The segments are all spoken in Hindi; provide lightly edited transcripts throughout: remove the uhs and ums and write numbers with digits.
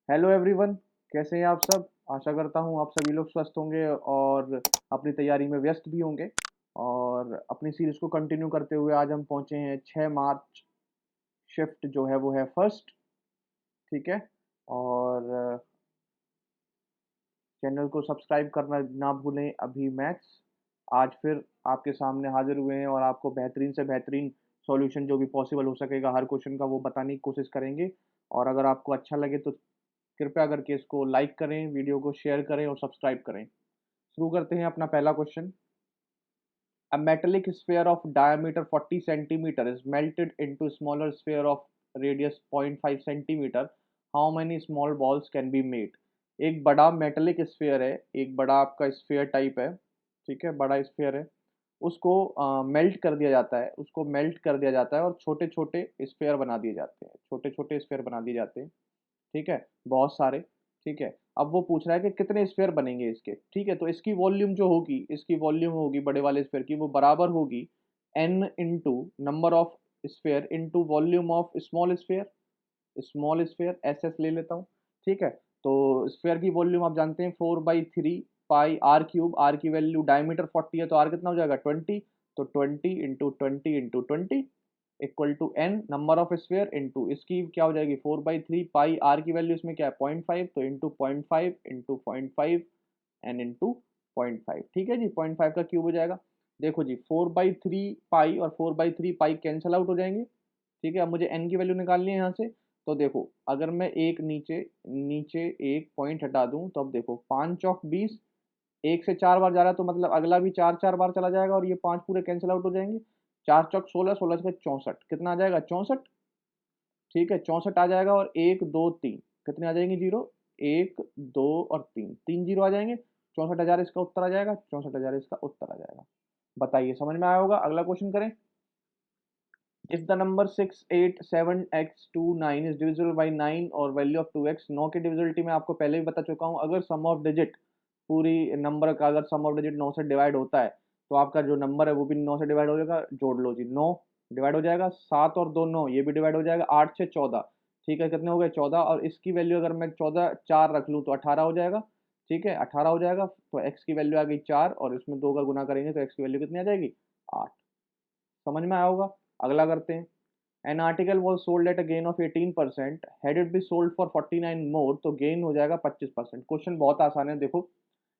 Hello everyone. कैसे हैं आप सब? आशा करता हूँ आप सभी लोग स्वस्थ होंगे और अपनी तैयारी में व्यस्त भी होंगे। और अपनी सीरीज को कंटिन्यू करते हुए आज हम पहुंचे हैं 6 मार्च। शिफ्ट जो है वो है फर्स्ट। ठीक है। और चैनल को सब्सक्राइब करना ना भूलें। अभी मैथ्स आज फिर आपके सामने हाजिर हुए हैं और आपको बेहतरीन से बेहतरीन सॉल्यूशन जो भी पॉसिबल हो सकेगा हर क्वेश्चन का वो बताने की कोशिश करेंगे। और अगर आपको अच्छा लगे तो कृपया करके इसको लाइक करें, वीडियो को शेयर करें और सब्सक्राइब करें। शुरू करते हैं अपना पहला question. A metallic sphere of diameter 40 centimeter is melted into smaller sphere of radius 0.5 centimeter. How many small balls can be made? एक बड़ा मेटेलिक स्फीयर है, एक बड़ा आपका स्फीयर टाइप है। ठीक है, बड़ा स्फीयर है। उसको मेल्ट कर दिया जाता है, उसको मेल्ट कर दिया जाता है और छोटे छोटे स्फीयर बना दिए जाते हैं, छोटे छोटे स्फीयर बना दिए जाते हैं। ठीक है, बहुत सारे। ठीक है। अब वो पूछ रहा है कि कितने स्फीयर बनेंगे इसके। ठीक है, तो इसकी वॉल्यूम जो होगी, इसकी वॉल्यूम होगी बड़े वाले स्फीयर की, वो बराबर होगी n into number of sphere into volume of small sphere. Small sphere s s ले लेता हूँ। ठीक है। तो स्फीयर की वॉल्यूम आप जानते हैं 4/3 पाई आर क्यूब। आर की वैल्यू डायमीटर 40 है तो आर कितना हो जाएगा 20। तो 20 × 20 × 20 equal to n number of sphere into इसकी क्या हो जाएगी 4/3 पाई आर की वैल्यू इसमें क्या है 0.5, तो इंटू 0.5 इंटू 0.5 एन इंटू 0.5। ठीक है जी, 0.5 का क्यूब हो जाएगा। देखो जी, 4/3 पाई और 4/3 पाई कैंसल आउट हो जाएंगे। ठीक है, अब मुझे एन की वैल्यू निकालनी है यहाँ से। तो देखो, अगर मैं एक नीचे नीचे एक पॉइंट हटा दूं तो अब देखो 5 चौक 20, एक से 4 बार जा रहा है तो मतलब अगला भी 4 4 बार चला जाएगा और ये 5 पूरे कैंसिल आउट हो जाएंगे। 4 चौक 16, 16 से 64, कितना आ जाएगा 64। ठीक है, 64 आ जाएगा और 1 2 3 कितने आ जाएंगे जीरो। 1 2 और 3, 3 जीरो आ जाएंगे। 64,000 इसका उत्तर आ जाएगा, 64,000 इसका उत्तर आ जाएगा। बताइए, समझ में आया होगा? अगला क्वेश्चन करें। If the number 6 8 7 x 2 9 is divisible by 9 और वैल्यू ऑफ 2x। 9 की डिविजिबिलिटी मैं आपको पहले भी बता चुका हूँ। अगर सम ऑफ डिजिट पूरी नंबर का अगर सम ऑफ डिजिट 9 से डिवाइड होता है तो आपका जो नंबर है वो भी 9 से डिवाइड हो जाएगा। जोड़ लो जी, 9 डिवाइड हो जाएगा, 7 और 2 9, ये भी डिवाइड हो जाएगा, 8 6 14। ठीक है, कितने हो गए 14। और इसकी वैल्यू अगर मैं 14 4 रख लूँ तो 18 हो जाएगा। ठीक है, 18 हो जाएगा। तो एक्स की वैल्यू आ गई 4 और इसमें 2 का गुना करेंगे तो एक्स की वैल्यू कितनी आ जाएगी 8। समझ में आया होगा? अगला करते हैं। An article was sold at a gain of 18%, had it be sold for 49 मोर, तो गेन हो जाएगा 25%। क्वेश्चन बहुत आसान है। देखो,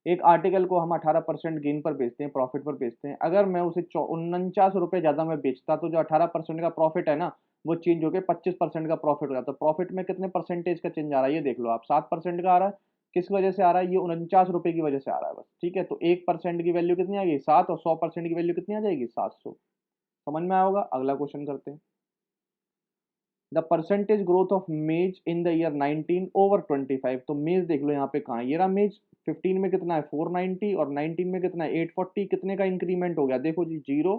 एक आर्टिकल को हम 18% गेन पर बेचते हैं, प्रॉफिट पर बेचते हैं। अगर मैं उसे 49 रुपये ज़्यादा में बेचता तो जो 18% का प्रॉफिट है ना, वो चेंज होकर 25% का प्रॉफिट हो जाता। तो प्रॉफिट में कितने परसेंटेज का चेंज आ रहा है ये देख लो आप, 7% का आ रहा है। किस वजह से आ रहा है? ये 49 रुपये की वजह से आ रहा है बस। ठीक है, तो 1% की वैल्यू कितनी आ गई 7 और 100% की वैल्यू कितनी आ जाएगी 700। समझ में आया होगा? अगला क्वेश्चन करते हैं। द परसेंटेज ग्रोथ ऑफ मेज इन द ईयर 19/25। तो मेज देख लो यहाँ पे कहाँ है, ये रहा मेज। 15 में कितना है 490 और 19 में कितना है 840। कितने का इंक्रीमेंट हो गया देखो जी, जीरो।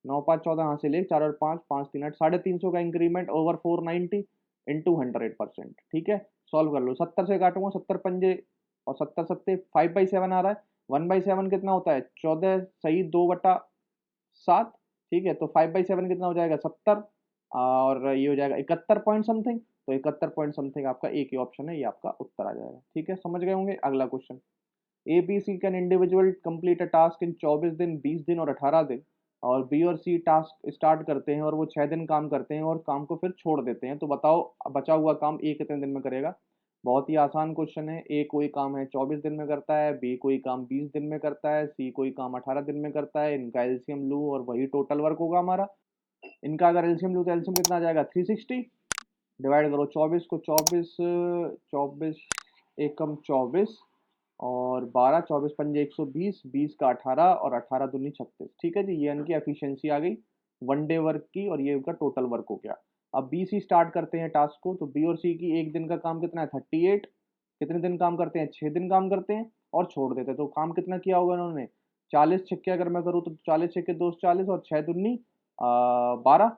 9 5 14 यहाँ से ले, 4 और 5 5 3 8, 350 का इंक्रीमेंट ओवर 490 इंटू 100%। ठीक है, सॉल्व कर लो। 70 से काटूंगा, 70 पंजे और 70 सत्ते 5/7 आ रहा है। 1/7 कितना होता है 14 सही 2/7। ठीक है, तो 5/7 कितना हो जाएगा 70 और ये हो जाएगा 71 पॉइंट समथिंग। तो 71 पॉइंट समथिंग आपका एक ही ऑप्शन है, ये आपका उत्तर आ जाएगा। ठीक है, समझ गए होंगे। अगला question. A B C can individual complete a task in 24 दिन, 20 दिन और 18 दिन। और बी और सी टास्क स्टार्ट करते हैं और वो 6 दिन काम करते हैं और काम को फिर छोड़ देते हैं। तो बताओ बचा हुआ काम ए कितने दिन में करेगा? बहुत ही आसान क्वेश्चन है। ए कोई काम है 24 दिन में करता है, बी कोई काम 20 दिन में करता है, सी कोई काम 18 दिन में करता है। इनका एलसीएम लूँ और वही टोटल वर्क होगा हमारा। इनका अगर एलसीएम लूँ तो एलसीएम कितना आ जाएगा 360। डिवाइड करो 24 को 24, 24 एकम 24 और 12, 24 पंजे 120, 20 का 18 और 18 दूनी 36। ठीक है जी, ये इनकी एफिशिएंसी आ गई वन डे वर्क की और ये उनका टोटल वर्क हो गया। अब बी सी स्टार्ट करते हैं टास्क को। तो बी और सी की एक दिन का काम कितना है 38। कितने दिन काम करते हैं 6 दिन काम करते हैं और छोड़ देते हैं। तो काम कितना किया होगा उन्होंने 40 छक्के अगर मैं करूँ तो 40 छक्के 240 और 6 दूनी 12।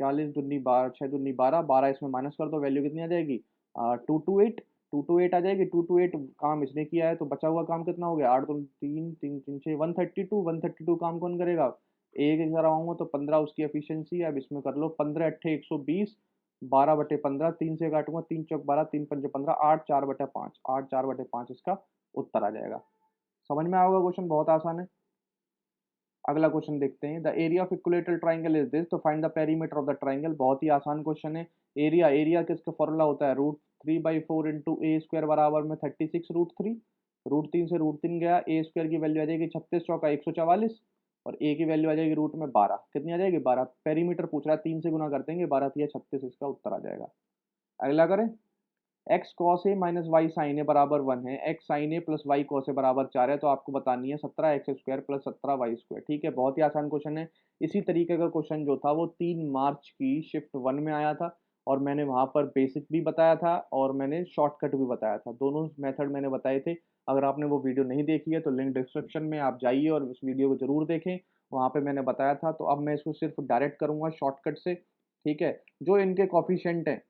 40 दूनी 12, 6 दूनी 12, 12 इसमें माइनस कर दो, वैल्यू कितनी आ जाएगी 228। 228 आ जाएगी। 228 काम इसने किया है तो बचा हुआ काम कितना हो गया 8 2 3 3 3 6 132। 132 काम कौन करेगा? एक एक कराऊंगा तो 15 उसकी एफिशिएंसी है। अब इसमें कर लो 15 × 8 120 12/15, 3 से काटूंगा, 3 चौक 12, 3 पंजे 15, 8 4/5, 8 4/5 इसका उत्तर आ जाएगा। समझ में आओगे क्वेश्चन, बहुत आसान है। अगला क्वेश्चन देखते हैं, the area of equilateral triangle is this, तो find the perimeter of the triangle. बहुत ही आसान क्वेश्चन है। एरिया किसका फॉर्मूला होता है, √3/4 इंटू ए स्क्वायर बराबर में 36√3। √3 से √3 गया, ए स्क्वायर की वैल्यू आ जाएगी 36 चौका 144, और ए की वैल्यू आ जाएगी रूट में 12। कितनी आ जाएगी, 12। पेरीमीटर पूछ रहा है, 3 से गुना कर देंगे, 12 3 36, इसका उत्तर आ जाएगा। अगला करें, x cos A minus Y sign ए बराबर 1 है, x sign A plus Y cos A बराबर 4 है, तो आपको बतानी है 17x² प्लस 17y²। ठीक है, बहुत ही आसान क्वेश्चन है। इसी तरीके का क्वेश्चन जो था वो 3 मार्च की शिफ्ट 1 में आया था, और मैंने वहाँ पर बेसिक भी बताया था और मैंने शॉर्टकट भी बताया था, दोनों मेथड मैंने बताए थे। अगर आपने वो वीडियो नहीं देखी है तो लिंक डिस्क्रिप्शन में आप जाइए और उस वीडियो को जरूर देखें, वहाँ पे मैंने बताया था। तो अब मैं इसको सिर्फ डायरेक्ट करूँगा शॉर्टकट से। ठीक है, जो इनके कॉफिशेंट हैं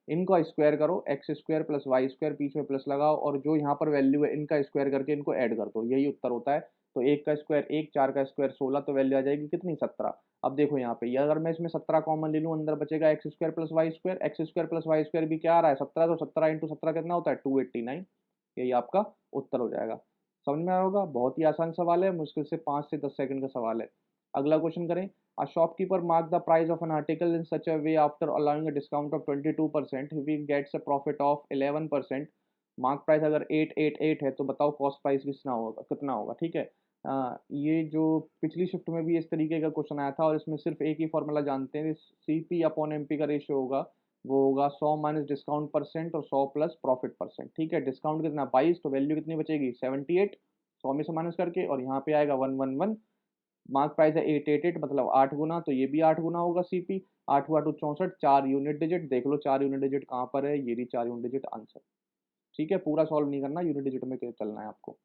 इनको स्क्वायर करो, x² प्लस y² बीच में प्लस लगाओ, और जो यहाँ पर वैल्यू है इनका स्क्वायर करके इनको ऐड कर दो, यही उत्तर होता है। तो 1 का स्क्वायर 1, 4 का स्क्वायर 16, तो वैल्यू आ जाएगी कितनी, 17। अब देखो यहाँ पे, ये अगर मैं इसमें 17 कॉमन ले लूँ, अंदर बचेगा x² plus y², x² plus y² भी क्या आ रहा है, 17, तो 17 इंटू 17 कितना होता है, 289। यही आपका उत्तर हो जाएगा। समझ में आया होगा, बहुत ही आसान सवाल है, मुश्किल से 5 से 10 सेकंड का सवाल है। अगला क्वेश्चन करें, a shopkeeper marked the price of an article in such a way after allowing a discount of 22%, he gets a profit of 11%। Mark price अगर 888 है तो बताओ कॉस्ट प्राइस कितना होगा। ठीक है, ये जो पिछली शिफ्ट में भी इस तरीके का क्वेश्चन आया था, और इसमें सिर्फ एक ही फॉर्मूला जानते हैं, CP अपॉन MP का रेशियो होगा, वो होगा 100 माइनस डिस्काउंट परसेंट और 100 प्लस प्रॉफिट परसेंट। ठीक है, डिस्काउंट कितना 22, तो वैल्यू कितनी बचेगी 78, 100 में से माइनस करके, और यहाँ पे आएगा 111। मार्क प्राइस है 888, मतलब 8 गुना, तो ये भी 8 गुना होगा CP। 8 हुआ 8 64, 4 यूनिट डिजिट, देख लो 4 यूनिट डिजिट कहाँ पर है, ये भी 4 यूनिट डिजिट आंसर। ठीक है, पूरा सॉल्व नहीं करना, यूनिट डिजिट में चलना है आपको।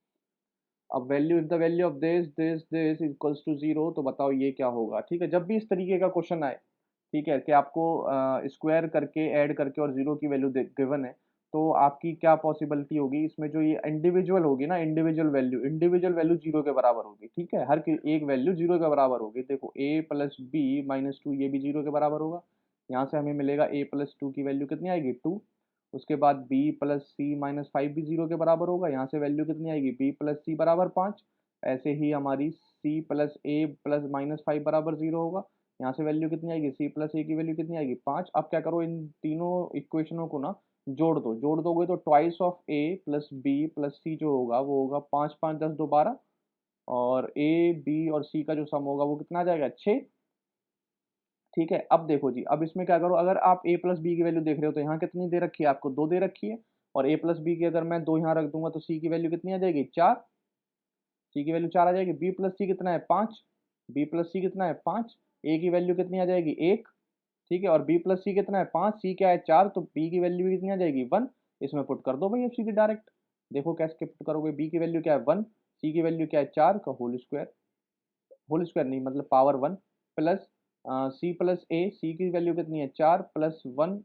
अब value, if the value of this equals to 0, तो बताओ ये क्या होगा। ठीक है, जब भी इस तरीके का क्वेश्चन आए, ठीक है, कि आपको स्क्वायर करके ऐड करके और जीरो की वैल्यू गिवन है, तो आपकी क्या पॉसिबिलिटी होगी इसमें, जो ये इंडिविजुअल होगी ना, इंडिविजुअल वैल्यू जीरो के बराबर होगी। ठीक है, एक वैल्यू जीरो के बराबर होगी। देखो a+b-2 ये भी जीरो के बराबर होगा, यहाँ से हमें मिलेगा a+2 की वैल्यू कितनी आएगी 2। उसके बाद b+c-5 भी जीरो के बराबर होगा, यहाँ से वैल्यू कितनी आएगी b+c बराबर 5। ऐसे ही हमारी c+a+-5 बराबर जीरो होगा, यहाँ से वैल्यू कितनी आएगी c+a की वैल्यू कितनी आएगी 5। अब क्या करो, इन तीनों इक्वेशनों को ना जोड़ दोगे, तो twice of a plus b plus C जो होगा वो होगा 5 5 10 2 12, और a b और c का जो सम होगा वो कितना आ जाएगा 6। ठीक है, अब देखो जी, अब इसमें क्या करो, अगर आप a प्लस बी की वैल्यू देख रहे हो तो यहाँ कितनी दे रखी है आपको, 2 दे रखी है, और a प्लस बी की अगर मैं 2 यहाँ रख दूंगा तो c की वैल्यू कितनी आ जाएगी 4। सी की वैल्यू 4 आ जाएगी, बी प्लस सी कितना है 5, बी प्लस सी कितना है 5, ए की वैल्यू कितनी आ जाएगी 1। ठीक है, और बी प्लस सी कितना है 5, सी क्या है 4, तो बी की वैल्यू कितनी आ जाएगी 1। इसमें पुट कर दो भाई अब सीधी डायरेक्ट, देखो कैसे पुट करोगे, बी की वैल्यू क्या है 1, सी की वैल्यू क्या है 4 का होल स्क्वायर नहीं मतलब पावर 1, प्लस सी प्लस ए, सी की वैल्यू कितनी है 4 प्लस 1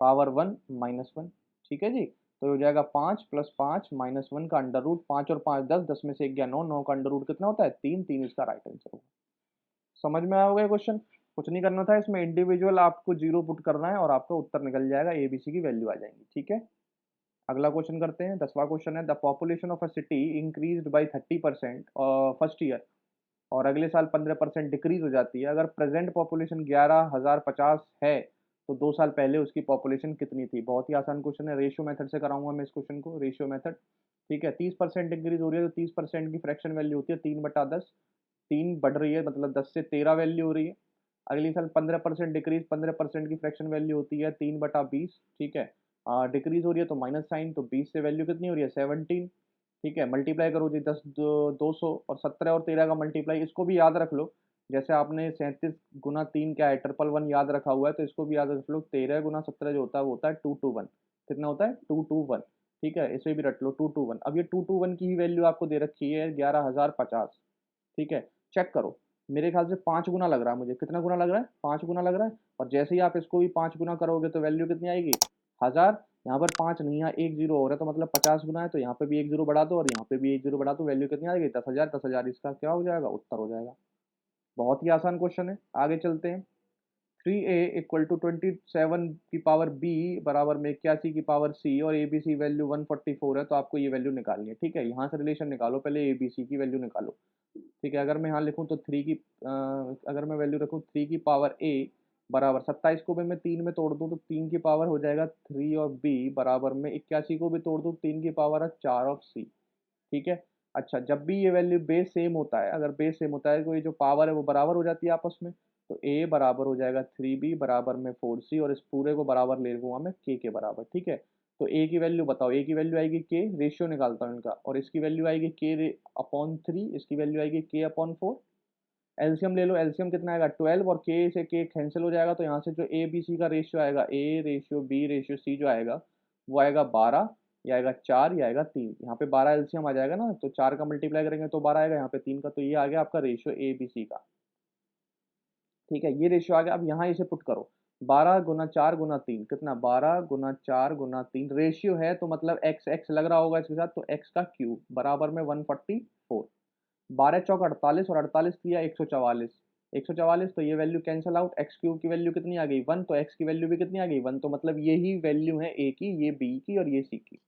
पावर 1 माइनस 1। ठीक है जी, तो हो जाएगा 5 प्लस 5 माइनस 1 का अंडर रूट, 5 और 5 10, 10 में से 1 गया 9, 9 का अंडर रूट कितना होता है 3, 3 इसका राइट आंसर होगा। समझ में आया होगा ये क्वेश्चन, कुछ नहीं करना था इसमें, इंडिविजुअल आपको जीरो पुट करना है और आपका उत्तर निकल जाएगा, ABC की वैल्यू आ जाएंगी। ठीक है, अगला क्वेश्चन करते हैं, 10वां क्वेश्चन है, the population of a city increased by 30% first year, और अगले साल 15% डिक्रीज हो जाती है। अगर प्रेजेंट पॉपुलेशन 11,050 है तो 2 साल पहले उसकी पॉपुलेशन कितनी थी। बहुत ही आसान क्वेश्चन है, रेशियो मेथड से कराऊंगा मैं इस क्वेश्चन को, रेशियो मेथड। ठीक है, 30% डिक्रीज हो रही है तो 30% की फ्रैक्शन वैल्यू होती है 3/10, 3 बढ़ रही है मतलब 10 से 13 वैल्यू हो रही है। अगली साल 15% डिक्रीज, 15% की फ्रैक्शन वैल्यू होती है 3/20। ठीक है, डिक्रीज हो रही है तो माइनस साइन, तो 20 से वैल्यू कितनी हो रही है 17। ठीक है, मल्टीप्लाई करो जी, 10 200, और 17 और 13 का मल्टीप्लाई, इसको भी याद रख लो, जैसे आपने 37 गुना 3 क्या है 111 याद रखा हुआ है, तो इसको भी याद रख लो, 13 गुना 17 जो होता है वो होता है 221। कितना होता है 221। ठीक है, इसे भी रख लो 221। अब ये 221 की ही वैल्यू आपको दे रखी है 11,050। ठीक है, चेक करो, मेरे ख्याल से 5 गुना लग रहा है मुझे, कितना गुना लग रहा है 5 गुना लग रहा है, और जैसे ही आप इसको भी 5 गुना करोगे तो वैल्यू कितनी आएगी 1000। यहाँ पर 5 नहीं, यहाँ एक जीरो हो रहा है, तो मतलब 50 गुना है, तो यहाँ पे भी एक जीरो बढ़ा दो और यहाँ पे भी एक जीरो बढ़ा दो, वैल्यू कितनी आएगी 10,000। 10,000 इसका क्या हो जाएगा उत्तर हो जाएगा। बहुत ही आसान क्वेश्चन है, आगे चलते हैं। 3a इक्वल टू 27 की पावर b बराबर में 81 की पावर c और ABC वैल्यू 144 है, तो आपको ये वैल्यू निकालनी है। ठीक है, यहाँ से रिलेशन निकालो, पहले ABC की वैल्यू निकालो। ठीक है, अगर मैं यहाँ लिखूँ तो अगर मैं वैल्यू रखूँ 3 की पावर a बराबर 27 को भी मैं 3 में तोड़ दूँ तो 3 की पावर हो जाएगा 3 और b बराबर में 81 को भी तोड़ दूँ 3 की पावर है 4 और c। ठीक है, अच्छा जब भी ये वैल्यू बेस सेम होता है, अगर बेस सेम होता है तो ये जो पावर है वो बराबर हो जाती है आपस में, तो a बराबर हो जाएगा 3b बराबर में 4c और इस पूरे को बराबर ले लूँगा मैं k के बराबर। ठीक है, तो a की वैल्यू बताओ, a की वैल्यू आएगी k, रेशियो निकालता हूँ इनका, और इसकी वैल्यू आएगी k अपॉन 3, इसकी वैल्यू आएगी k अपॉन 4। एलसीएम ले लो, एलसीएम कितना आएगा 12 और k से k कैंसिल हो जाएगा, तो यहाँ से जो a b c का रेशियो आएगा, a ratio b ratio c जो आएगा वो आएगा 12, ये आएगा 4, ये आएगा 3। यहाँ पे 12 एलसीएम आ जाएगा ना, तो 4 का मल्टीप्लाई करेंगे तो 12 आएगा, यहाँ पे 3 का, तो ये आ गया आपका रेशियो ए बी सी का। ठीक है, ये रेशियो आ गया। अब यहाँ इसे पुट करो, 12 गुना 4 गुना 3 कितना, 12 गुना 4 गुना 3 रेशियो है तो मतलब एक्स एक्स लग रहा होगा इसके साथ, तो एक्स का क्यूब बराबर में 144। 12 चौक 48 और 48 किया 144, 144, तो ये value cancel out, x cube की वैल्यू कितनी आ गई 1, तो एक्स की वैल्यू भी कितनी आ गई 1, तो मतलब यही वैल्यू है ए की, ये बी की और ये सी की।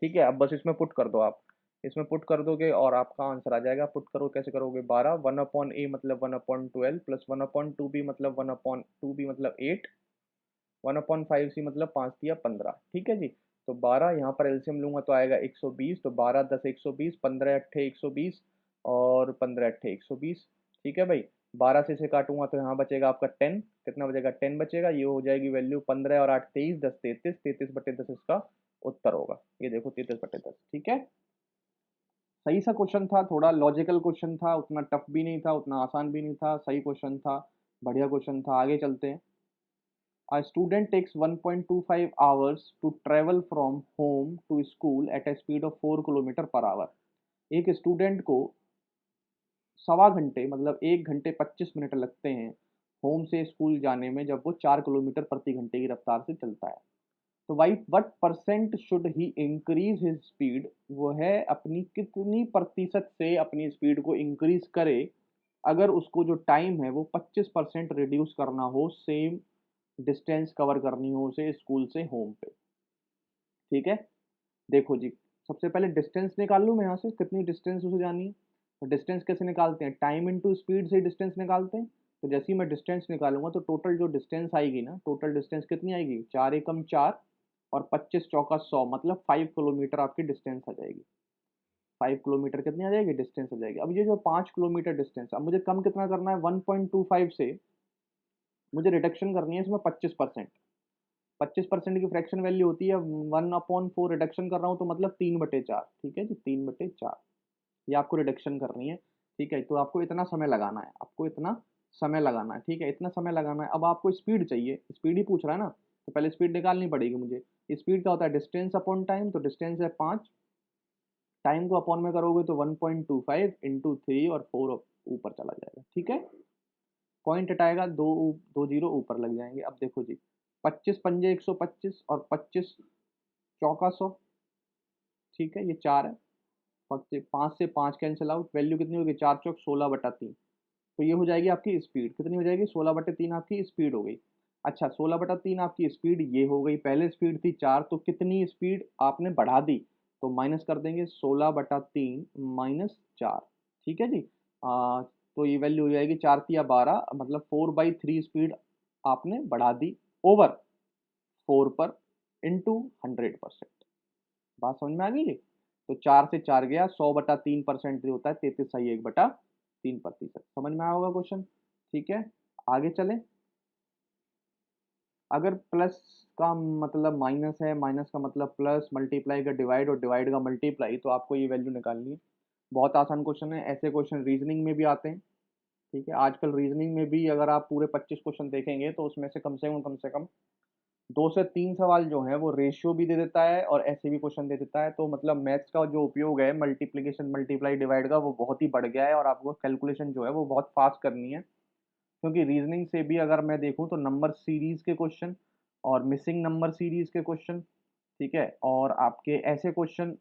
ठीक है, अब बस इसमें पुट कर दो आप, इसमें पुट कर दोगे और आपका आंसर आ जाएगा। पुट करो, कैसे करोगे, 12 1 अपॉन ए मतलब 1/12 प्लस 1 अपॉन 2b मतलब 1/2b मतलब 8, 1/5c मतलब 5 दिया 15। ठीक है जी, तो 12 यहाँ पर एलसीएम लूंगा तो आएगा 120, तो 12 10 120, 15 अट्ठे 120 और 15 अट्ठे 120। ठीक है भाई, 12 से इसे काटूंगा तो यहाँ बचेगा आपका 10, कितना बचेगा 10 बचेगा, ये हो जाएगी वैल्यू 15 और 8 23, 10 33, 33/10 इसका उत्तर होगा। ये देखो 33/10। ठीक है, सही सा क्वेश्चन था, थोड़ा लॉजिकल क्वेश्चन था, उतना टफ भी नहीं था, उतना आसान भी नहीं था, सही क्वेश्चन था, बढ़िया क्वेश्चन था। आगे चलते हैं। A student takes 1.25 hours to travel from home to school at a speed of 4 kilometre per hour. एक स्टूडेंट को 1.25 घंटे मतलब 1 घंटे 25 मिनट लगते हैं होम से स्कूल जाने में, जब वो 4 किलोमीटर प्रति घंटे की रफ्तार से चलता है। तो why what percent should he increase his speed, वो है अपनी कितनी प्रतिशत से अपनी स्पीड को इंक्रीज करे अगर उसको जो टाइम है वो 25% रिड्यूस करना हो, सेम डिस्टेंस कवर करनी हो उसे स्कूल से होम पे। ठीक है, देखो जी, सबसे पहले डिस्टेंस निकाल लूँ मैं यहाँ से, कितनी डिस्टेंस उसे जानी है। तो डिस्टेंस कैसे निकालते हैं, टाइम इनटू स्पीड से डिस्टेंस निकालते हैं। तो जैसे ही मैं डिस्टेंस निकालूंगा तो टोटल जो डिस्टेंस आएगी ना, टोटल डिस्टेंस कितनी आएगी, 4 एकम 4 और 25 चौका 100 मतलब 5 किलोमीटर आपकी डिस्टेंस आ जाएगी। 5 किलोमीटर कितनी आ जाएगी डिस्टेंस आ जाएगी। अब ये जो 5 किलोमीटर डिस्टेंस, अब मुझे कम कितना करना है, 1.25 से मुझे रिडक्शन करनी है इसमें 25%। 25% की फ्रैक्शन वैल्यू होती है 1/4, रिडक्शन कर रहा हूँ तो मतलब 3/4। ठीक है जी, 3/4 ये आपको रिडक्शन करनी है। ठीक है, तो आपको इतना समय लगाना है, आपको इतना समय लगाना है। ठीक है, इतना समय लगाना है। अब आपको स्पीड चाहिए, स्पीड ही पूछ रहा है ना, तो पहले स्पीड निकालनी पड़ेगी मुझे। स्पीड क्या होता है, डिस्टेंस अपॉन टाइम, तो डिस्टेंस है 5, टाइम को अपॉन में करोगे तो 1.25 इंटू 3 और 4 ऊपर चला जाएगा। ठीक है, पॉइंट हटाएगा, दो दो जीरो ऊपर लग जाएंगे। अब देखो जी, 25 पंजे 125 और 25 चौका 100। ठीक है, ये 4 है, 5 से 5 कैंसिल आउट, वैल्यू कितनी होगी, 4 चौक 16/3। तो ये हो जाएगी आपकी स्पीड, कितनी हो जाएगी, 16/3 आपकी स्पीड हो गई। अच्छा, 16/3 आपकी स्पीड ये हो गई, पहले स्पीड थी 4, तो कितनी स्पीड आपने बढ़ा दी, तो माइनस कर देंगे 16/3 माइनस 4। ठीक है जी, तो ये वैल्यू हो जाएगी 4 तिया 12 मतलब 4/3 स्पीड आपने बढ़ा दी ओवर 4 पर इंटू 100%। बात समझ में आ गई। तो 4 से 4 गया, 100/3% होता है 33.1/3%। समझ में आया होगा क्वेश्चन। ठीक है, आगे चलें। अगर प्लस का मतलब माइनस है, माइनस का मतलब प्लस, मल्टीप्लाई का डिवाइड और डिवाइड का मल्टीप्लाई, तो आपको ये वैल्यू निकालनी है। बहुत आसान क्वेश्चन है, ऐसे क्वेश्चन रीजनिंग में भी आते हैं। ठीक है, आजकल रीजनिंग में भी अगर आप पूरे 25 क्वेश्चन देखेंगे तो उसमें से कम से कम 2 से 3 सवाल जो है वो रेशियो भी दे देता है और ऐसे भी क्वेश्चन दे देता है। तो मतलब मैथ्स का जो उपयोग है मल्टीप्लिकेशन मल्टीप्लाई डिवाइड का, वो बहुत ही बढ़ गया है और आपको कैलकुलेशन जो है वो बहुत फास्ट करनी है। क्योंकि रीजनिंग से भी अगर मैं देखूं तो नंबर सीरीज के क्वेश्चन और मिसिंग नंबर सीरीज के क्वेश्चन, ठीक है, और आपके ऐसे क्वेश्चन,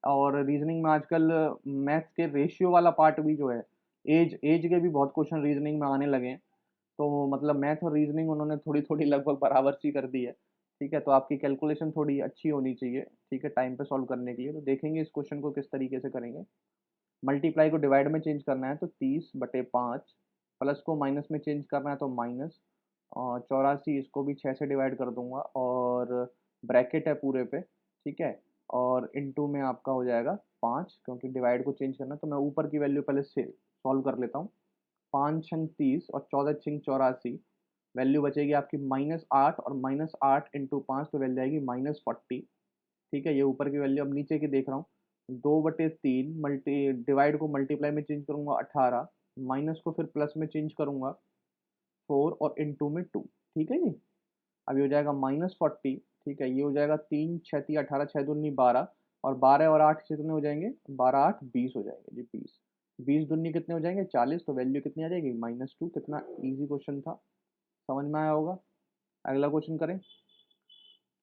और रीजनिंग में आजकल मैथ्स के रेशियो वाला पार्ट भी जो है, एज एज के भी बहुत क्वेश्चन रीजनिंग में आने लगे हैं। तो मतलब मैथ और रीजनिंग उन्होंने थोड़ी-थोड़ी लगभग बराबर सी कर दी है, ठीक है? तो आपकी कैलकुलेशन थोड़ी अच्छी होनी चाहिए, ठीक है? टाइम पे सॉल्व करने के लिए। तो देखेंगे इस क्वेश्चन को किस तरीके से करेंगे। मल्टीप्लाई को डिवाइड में चेंज करना है तो 30/5, प्लस को माइनस में चेंज करना है तो माइनस 84, इसको भी 6 से डिवाइड कर दूंगा और ब्रैकेट है पूरे पे, ठीक है? और इनटू में आपका हो जाएगा 5, क्योंकि डिवाइड को चेंज करना है तो मैं ऊपर की वैल्यू पहले से सॉल्व कर लेता हूँ। 5 छंग 30 और 14 छिंग 84, वैल्यू बचेगी आपकी -8 और -8 इंटू 5 तो वैल्यू आएगी -40, ठीक है? ये ऊपर की वैल्यू। अब नीचे की देख रहा हूँ, 2/3 मल्टी डिवाइड को मल्टीप्लाई में चेंज करूंगा 18, माइनस को फिर प्लस में चेंज करूंगा 4 और इनटू में 2, ठीक है जी? अब ये हो जाएगा -40, ठीक है? ये हो जाएगा 3 6 18, 6 दूनी 12 और 12 और 8 कितने हो जाएंगे? 12 8 20 हो जाएंगे जी, 20। 20 दूनी कितने हो जाएंगे? 40, तो वैल्यू कितनी आ जाएगी? -2। कितना इजी क्वेश्चन था, समझ में आया होगा। अगला क्वेश्चन करें।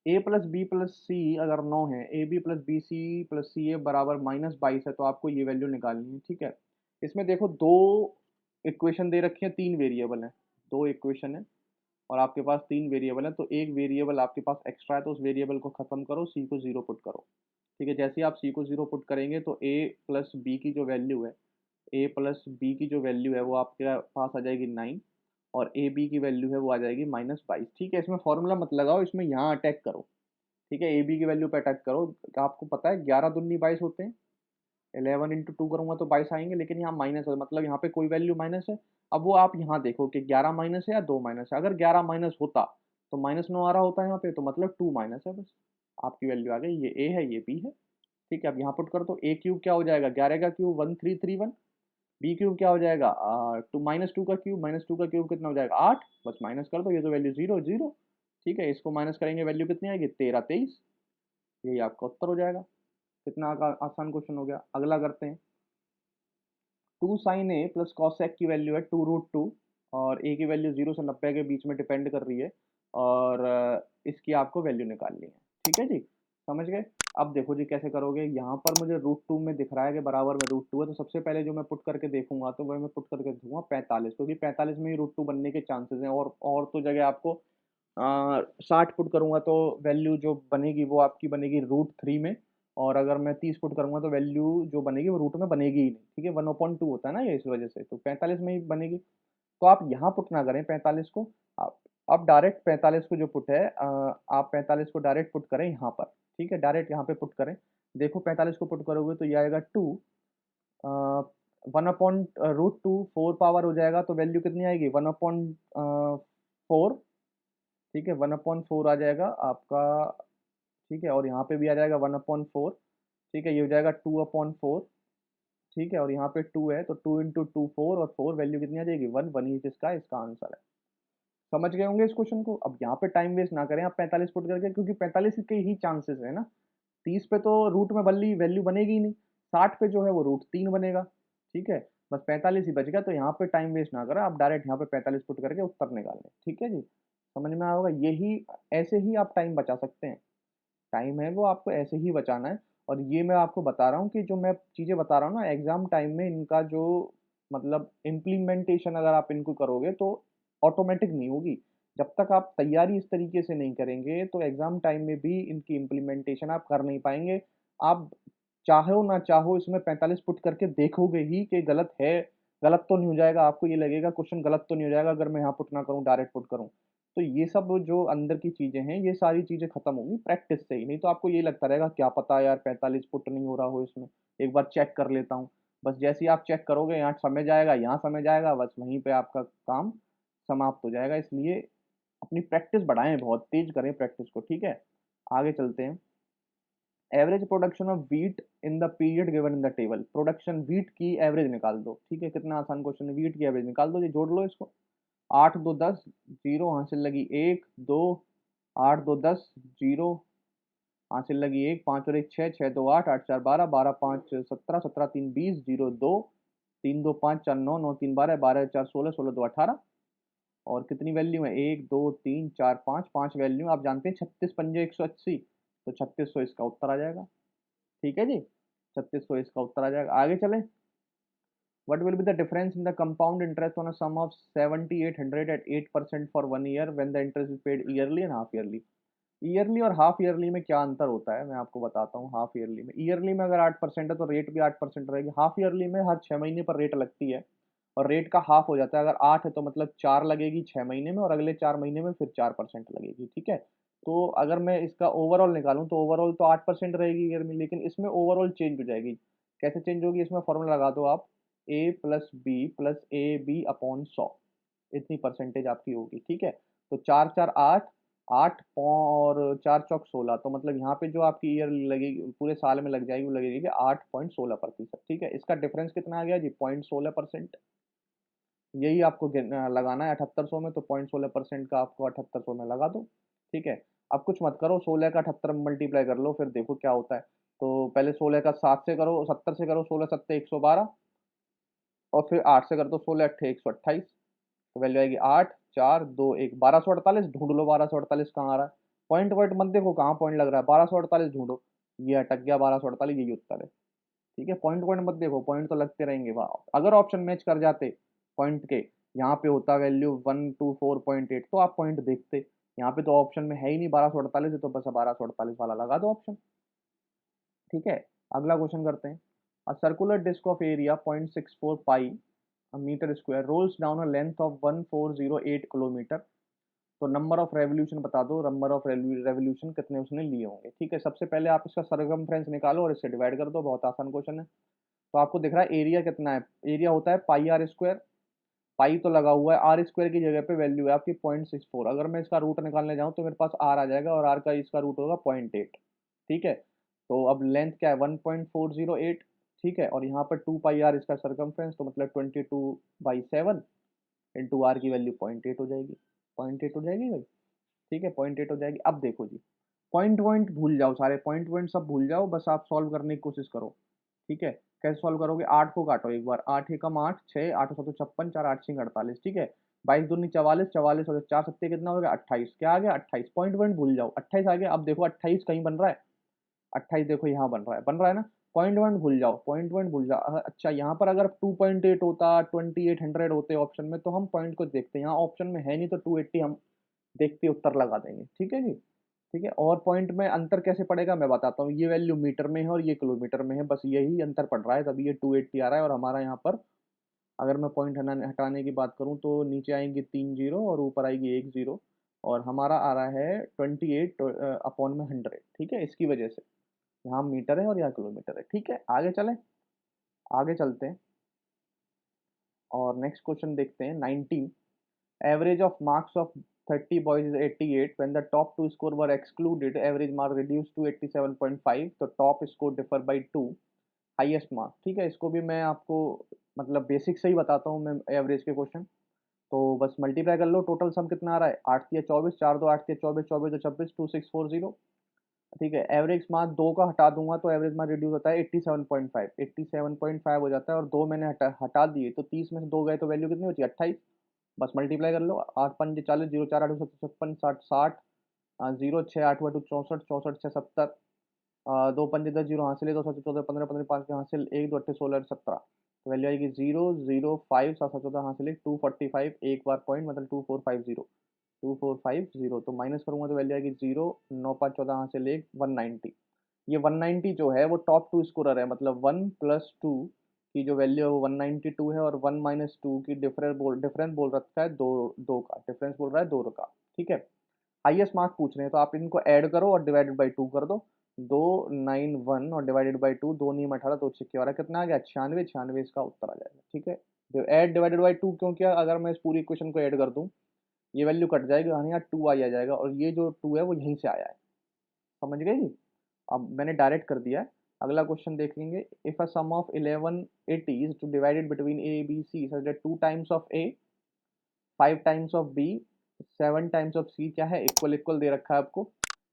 A plus B plus C अगर 9 है, A B plus B C plus C A बराबर -22 है, तो आपको ये वैल्यू निकालनी है, ठीक है? इसमें देखो दो इक्वेशन दे रखी है, तीन वेरिएबल हैं, दो इक्वेशन है और आपके पास तीन वेरिएबल है, तो एक वेरिएबल आपके पास एक्स्ट्रा है, तो उस वेरिएबल को खत्म करो, सी को जीरो पुट करो, ठीक है? जैसे ही आप सी को जीरो पुट करेंगे तो ए प्लस बी की जो वैल्यू है, ए प्लस बी की जो वैल्यू है वो आपके पास आ जाएगी 9 और ए बी की वैल्यू है वो आ जाएगी -22, ठीक है? इसमें फॉर्मूला मत लगाओ, इसमें यहाँ अटैक करो, ठीक है? ए बी की वैल्यू पे अटैक करो। आपको पता है 11 दूनी 22 होते हैं, 11 इंटू 2 करूंगा तो 22 आएंगे, लेकिन यहाँ माइनस है, मतलब यहाँ पे कोई वैल्यू माइनस है। अब वो आप यहाँ देखो कि 11 माइनस है या 2 माइनस है। अगर 11 माइनस होता तो -9 आ रहा होता है यहाँ पे, तो मतलब 2 माइनस है, बस आपकी वैल्यू आ गई। ये ए है, ये बी है, ठीक है? अब यहाँ पुट कर दो, ए क्यूब क्या हो जाएगा? 11 का क्यूब 1331, बी क्यूब क्या हो जाएगा? टू -2 का क्यूब, -2 का क्यूब कितना हो जाएगा? 8, बस माइनस कर दो, ये तो वैल्यू जीरो जीरो, ठीक है? इसको माइनस करेंगे, वैल्यू कितनी आएगी? 13 23, यही आपका उत्तर हो जाएगा। कितना आसान क्वेश्चन हो गया। अगला करते हैं। 2 साइन ए प्लस कॉस सेक की वैल्यू है 2√2 और ए की वैल्यू 0 से 90 के बीच में डिपेंड कर रही है और इसकी आपको वैल्यू निकालनी है, ठीक है जी? समझ गए? अब देखो जी कैसे करोगे। यहाँ पर मुझे √2 में दिख रहा है कि बराबर में √2 है, तो सबसे पहले जो मैं पुट करके देखूंगा तो वह मैं पुट करके दूंगा 45, क्योंकि 45 में ही √2 बनने के चांसेस हैं। और तो जगह आपको 60 पुट करूंगा तो वैल्यू जो बनेगी वो आपकी बनेगी √3 में, और अगर मैं 30 पुट करूंगा तो वैल्यू जो बनेगी वो रूट में बनेगी ही नहीं, ठीक है? 1/2 होता है ना ये, इस वजह से तो 45 में ही बनेगी। तो आप यहाँ पुट ना करें 45 को, आप डायरेक्ट 45 को जो पुट है आप 45 को डायरेक्ट पुट करें यहाँ पर, ठीक है? डायरेक्ट यहाँ पे पुट करें। देखो 45 को पुट करोगे तो ये आएगा 2, 1/√2, 4 पावर हो जाएगा तो वैल्यू कितनी आएगी? 1/4, ठीक है? 1/4 आ जाएगा आपका, ठीक है? और यहाँ पे भी आ जाएगा 1/4, ठीक है? ये हो जाएगा 2/4, ठीक है? और यहाँ पे 2 है तो 2 इंटू 2 4 और 4 वैल्यू कितनी आ जाएगी? 1, 1 ही इसका इसका आंसर है। समझ गए होंगे इस क्वेश्चन को। अब यहाँ पे टाइम वेस्ट ना करें आप 45 पुट करके, क्योंकि 45 के ही चांसेस है ना। 30 पे तो रूट में बल्ली वैल्यू बनेगी ही नहीं, 60 पे जो है वो √3 बनेगा, ठीक है? बस 45 ही बच गया, तो यहाँ पे टाइम वेस्ट ना करें, आप डायरेक्ट यहाँ पे 45 पुट करके उत्तर निकाल लें, ठीक है जी? समझ में आया होगा। यही ऐसे ही आप टाइम बचा सकते हैं। टाइम है वो आपको ऐसे ही बचाना है। और ये मैं आपको बता रहा हूँ कि जो मैं चीज़ें बता रहा हूँ ना, एग्जाम टाइम में इनका जो मतलब इम्प्लीमेंटेशन अगर आप इनको करोगे तो ऑटोमेटिक नहीं होगी। जब तक आप तैयारी इस तरीके से नहीं करेंगे तो एग्जाम टाइम में भी इनकी इम्प्लीमेंटेशन आप कर नहीं पाएंगे। आप चाहो ना चाहो इसमें 45 पुट करके देखोगे ही कि गलत है, गलत तो नहीं हो जाएगा, आपको ये लगेगा क्वेश्चन गलत तो नहीं हो जाएगा अगर मैं यहाँ पुट ना करूँ, डायरेक्ट पुट करूँ। तो ये सब जो अंदर की चीज़ें हैं, ये सारी चीज़ें खत्म होंगी प्रैक्टिस से ही। नहीं तो आपको ये लगता रहेगा क्या पता यार 45 पुट नहीं हो रहा हो इसमें, एक बार चेक कर लेता हूँ। बस जैसे ही आप चेक करोगे यहाँ समझ आएगा, यहाँ समझ आएगा, बस वहीं पे आपका काम समाप्त हो जाएगा। इसलिए अपनी प्रैक्टिस बढ़ाएं, बहुत तेज करें प्रैक्टिस को, ठीक है? आगे चलते हैं। Average production of wheat in the period given in the table. Production wheat की एवरेज निकाल दो, ठीक है? कितना आसान क्वेश्चन है। व्हीट की एवरेज निकाल दो जी, जोड़ लो इसको। 8 2 10, जीरो हासिल लगी 1 2, 8 2 10 जीरो हासिल लगी 1, 5 और 1 6, 6 2 8, 8 4 12, 12 5 17, 17 3 20, 0 2, 3 2 5 4 9, 9 3 12, 12 4 16, 16 2 18। और कितनी वैल्यू है? 1 2 3 4 5, 5 वैल्यू आप जानते हैं। 36 पंजे 180, तो 3600 इसका उत्तर आ जाएगा, ठीक है जी? 3600 इसका उत्तर आ जाएगा। आगे चलें। What will be the difference in the compound interest on a sum of 7800 at 8% for 1 year when the interest is paid yearly and half yearly? Yearly और हाफ ईयरली में क्या अंतर होता है मैं आपको बताता हूँ। हाफ ईयरली में, ईयरली में अगर 8% है तो रेट भी 8% रहेगी। हाफ ईयरली में हर 6 महीने पर रेट लगती है और रेट का हाफ हो जाता है। अगर 8 है तो मतलब 4 लगेगी 6 महीने में और अगले 4 महीने में फिर 4% लगेगी। ठीक है, तो अगर मैं इसका ओवरऑल निकालूं तो ओवरऑल तो 8% रहेगी ईयर में, लेकिन इसमें ओवरऑल चेंज हो जाएगी। कैसे चेंज होगी, इसमें फॉर्मूला लगा दो आप, a+b+ab/100, इतनी परसेंटेज आपकी होगी। ठीक है, तो 4×4 = 8, 8 और 4×4 = 16, तो मतलब यहाँ पे जो आपकी ईयर लगेगी पूरे साल में लग जाएगी वो लगेगी 8.16%। ठीक है, इसका डिफरेंस कितना आ गया जी, 0.16%। यही आपको लगाना है 7800 में, तो 0.16% का आपको 7800 में लगा दो। ठीक है, अब कुछ मत करो, 16 का 78 में मल्टीप्लाई कर लो, फिर देखो क्या होता है। तो पहले 16 का 7 से करो, 70 से करो, 16×7 = 112 और फिर 8 से कर दो, 16×8 = 128, तो वैल्यू आएगी 8 4 2 1 1248। ढूंढ लो 1248 कहाँ आ रहा है, पॉइंट वॉइंट मत देखो कहाँ पॉइंट लग रहा है, 1248 ढूंढो, ये अटक गया 1248, यही उत्तर है। ठीक है, पॉइंट पॉइंट मत देखो, पॉइंट तो लगते रहेंगे। वाह, अगर ऑप्शन मैच कर जाते पॉइंट के, यहाँ पे होता वैल्यू 124.8 तो आप पॉइंट देखते। यहाँ पे तो ऑप्शन में है ही नहीं 1248 है, तो बस 1248 वाला लगा दो ऑप्शन। ठीक है, अगला क्वेश्चन करते हैं। A circular disc of area 0.64 pi metre square rolls down a length of 1408 kilometre, तो नंबर ऑफ रेवोल्यूशन बता दो, नंबर ऑफ रेवोल्यूशन कितने उसने लिए होंगे। ठीक है, सबसे पहले आप इसका सरकमफ्रेंस निकालो और इससे डिवाइड कर दो, बहुत आसान क्वेश्चन है। तो आपको दिख रहा है एरिया कितना है, एरिया होता है पाई आर स्क्वायर, पाई तो लगा हुआ है, आर स्क्वायर की जगह पे वैल्यू है आपकी 0.64। अगर मैं इसका रूट निकालने जाऊँ तो मेरे पास आर आ जाएगा और आर का इसका रूट होगा 0.8। ठीक है, तो अब लेंथ क्या है 1.408। ठीक है, और यहाँ पर 2 पाई आर इसका सरकमफ्रेंस, तो मतलब 22/7 इंटू आर की वैल्यू 0.8 हो जाएगी। 0.8 हो जाएगी भाई। ठीक है, 0.8 हो जाएगी। अब देखो जी, पॉइंट पॉइंट भूल जाओ, सारे पॉइंट पॉइंट सब भूल जाओ, बस आप सॉल्व करने की कोशिश करो। ठीक है, कैसे सॉल्व करोगे, 8 को काटो एक बार, 8 एकम 8, 6 8 7 56, 4 8 6 48। ठीक है, 22 दूनी 44, 44 और 4 सत्ते कितना हो गया 28, क्या आ गया 28। पॉइंट पॉइंट भूल जाओ, 28 आ गया। अब देखो 28 कहीं बन रहा है, 28 देखो यहाँ बन रहा है ना। पॉइंट पॉइंट भूल जाओ, पॉइंट पॉइंट भूल जाओ। अच्छा, यहाँ पर अगर 2.8 होता, 2800 होते ऑप्शन में, तो हम पॉइंट को देखते हैं। यहाँ ऑप्शन में है नहीं तो 280 हम देखते उत्तर लगा देंगे। ठीक है जी, ठीक है, और पॉइंट में अंतर कैसे पड़ेगा मैं बताता हूँ। ये वैल्यू मीटर में है और ये किलोमीटर में है, बस यही अंतर पड़ रहा है, तभी ये 280 आ रहा है। और हमारा यहाँ पर अगर मैं पॉइंट हटाने की बात करूँ तो नीचे आएंगे 3 जीरो और ऊपर आएगी 1 जीरो, और हमारा आ रहा है 28 अपॉन में 100। ठीक है, इसकी वजह से यहाँ मीटर है और यहाँ किलोमीटर है। ठीक है, आगे चलें, आगे चलते हैं और नेक्स्ट क्वेश्चन देखते हैं। 19, average of marks of 30 boys is 88, when the top two score were excluded average mark reduced to 87.5, तो top score differ by 2 highest mark. ठीक है, इसको भी मैं आपको मतलब बेसिक से ही बताता हूँ मैं एवरेज के क्वेश्चन। तो बस मल्टीप्लाई कर लो, टोटल सम कितना आ रहा है 8 3 24, 4 2 8 3 24, 24 2 26, 2640। ठीक है, एवरेज मार्क 2 का हटा दूंगा तो एवरेज मार्क रिड्यूस होता है 87.5, 87.5 हो जाता है, और 2 मैंने हटा दिए तो 30 में से 2 गए तो वैल्यू कितनी होती है 28। बस मल्टीप्लाई कर लो, 8 5 40, 0 4 8 56, 60 60, 0 6 8 8 64, 64 6 70, 2 5 10 जीरो हासिल है, 2 7 14 15 15 5 के हासिल, 1 2 8 16 17, तो वैल्यू आएगी 0 0 5 7 7 14 हासिल है 245, एक बार पॉइंट मतलब 2450, 2450, तो माइनस करूंगा तो वैल्यू आएगी 0 9 5 14 हासिल 1 190। ये 190 जो है वो टॉप टू स्कोरर है, मतलब 1+2 की जो वैल्यू है वो 192 है, और 1 - 2 की डिफरेंस बोल रखा है दो, दो का डिफरेंस बोल रहा है 2 का। ठीक है, हाईएस्ट मार्क पूछ रहे हैं तो आप इनको ऐड करो और डिवाइडेड बाई 2 कर दो। 291 और डिवाइडेड बाई 2, 2 9 18, 2 6 12 कितना आ गया 96, 96 इसका उत्तर आ जाएगा। ठीक है, जो ऐड डिवाइडेड बाई 2 क्यों किया, अगर मैं इस पूरी इक्वेशन को ऐड कर दूं ये वैल्यू कट जाएगी, यहाँ 2 आ जाएगा, और ये जो 2 है वो यहीं से आया है। समझ गए जी, अब मैंने डायरेक्ट कर दिया है। अगला क्वेश्चन देखेंगे। If a sum of 11 80 is to divided between A B C such that 2 times of A 5 times of B 7 times of C क्या है, इक्वल इक्वल दे रखा है आपको।